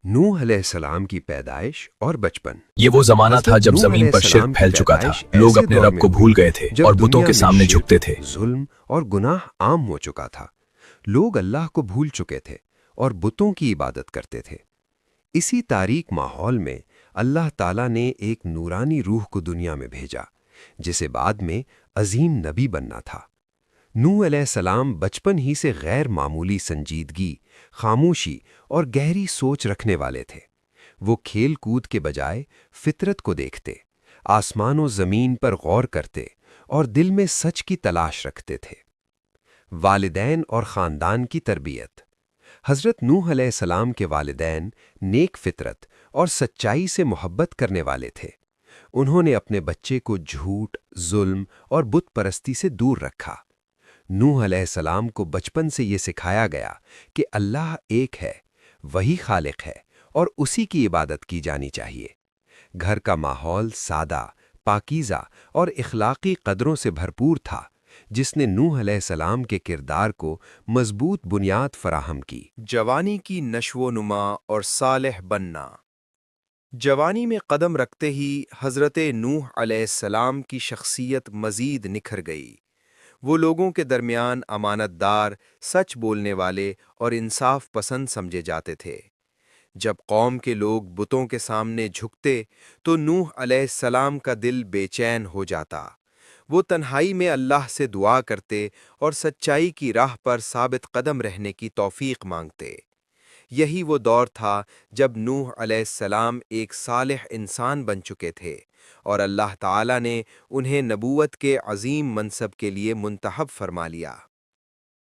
نوح علیہ السلام کی پیدائش اور بچپن۔ یہ وہ زمانہ تھا حضرت جب نوح زمین علیہ پر شرک السلام کی پھیل چکا تھا، پیدائش لوگ ایسے اپنے دور رب میں کو بھول ہوئی گئے تھے جب اور بتوں دنیا کے میں سامنے شرک، جھکتے تھے۔ ظلم اور گناہ عام ہو چکا تھا۔ لوگ اللہ کو بھول چکے تھے اور بتوں کی عبادت کرتے تھے۔ اسی تاریک ماحول میں اللہ تعالیٰ نے ایک نورانی روح کو دنیا میں بھیجا، جسے بعد میں عظیم نبی بننا تھا۔ نوح علیہ السلام بچپن ہی سے غیر معمولی سنجیدگی، خاموشی اور گہری سوچ رکھنے والے تھے۔ وہ کھیل کود کے بجائے فطرت کو دیکھتے، آسمان و زمین پر غور کرتے اور دل میں سچ کی تلاش رکھتے تھے۔ والدین اور خاندان کی تربیت۔ حضرت نوح علیہ السلام کے والدین نیک فطرت اور سچائی سے محبت کرنے والے تھے۔ انہوں نے اپنے بچے کو جھوٹ، ظلم اور بت پرستی سے دور رکھا۔ نوح علیہ السلام کو بچپن سے یہ سکھایا گیا کہ اللہ ایک ہے، وہی خالق ہے اور اسی کی عبادت کی جانی چاہیے۔ گھر کا ماحول سادہ، پاکیزہ اور اخلاقی قدروں سے بھرپور تھا، جس نے نوح علیہ السلام کے کردار کو مضبوط بنیاد فراہم کی۔ جوانی کی نشو و نما اور صالح بننا۔ جوانی میں قدم رکھتے ہی حضرت نوح علیہ السلام کی شخصیت مزید نکھر گئی۔ وہ لوگوں کے درمیان امانت دار، سچ بولنے والے اور انصاف پسند سمجھے جاتے تھے۔ جب قوم کے لوگ بتوں کے سامنے جھکتے تو نوح علیہ السلام کا دل بے چین ہو جاتا۔ وہ تنہائی میں اللہ سے دعا کرتے اور سچائی کی راہ پر ثابت قدم رہنے کی توفیق مانگتے۔ یہی وہ دور تھا جب نوح علیہ السلام ایک صالح انسان بن چکے تھے اور اللہ تعالیٰ نے انہیں نبوت کے عظیم منصب کے لیے منتخب فرما لیا۔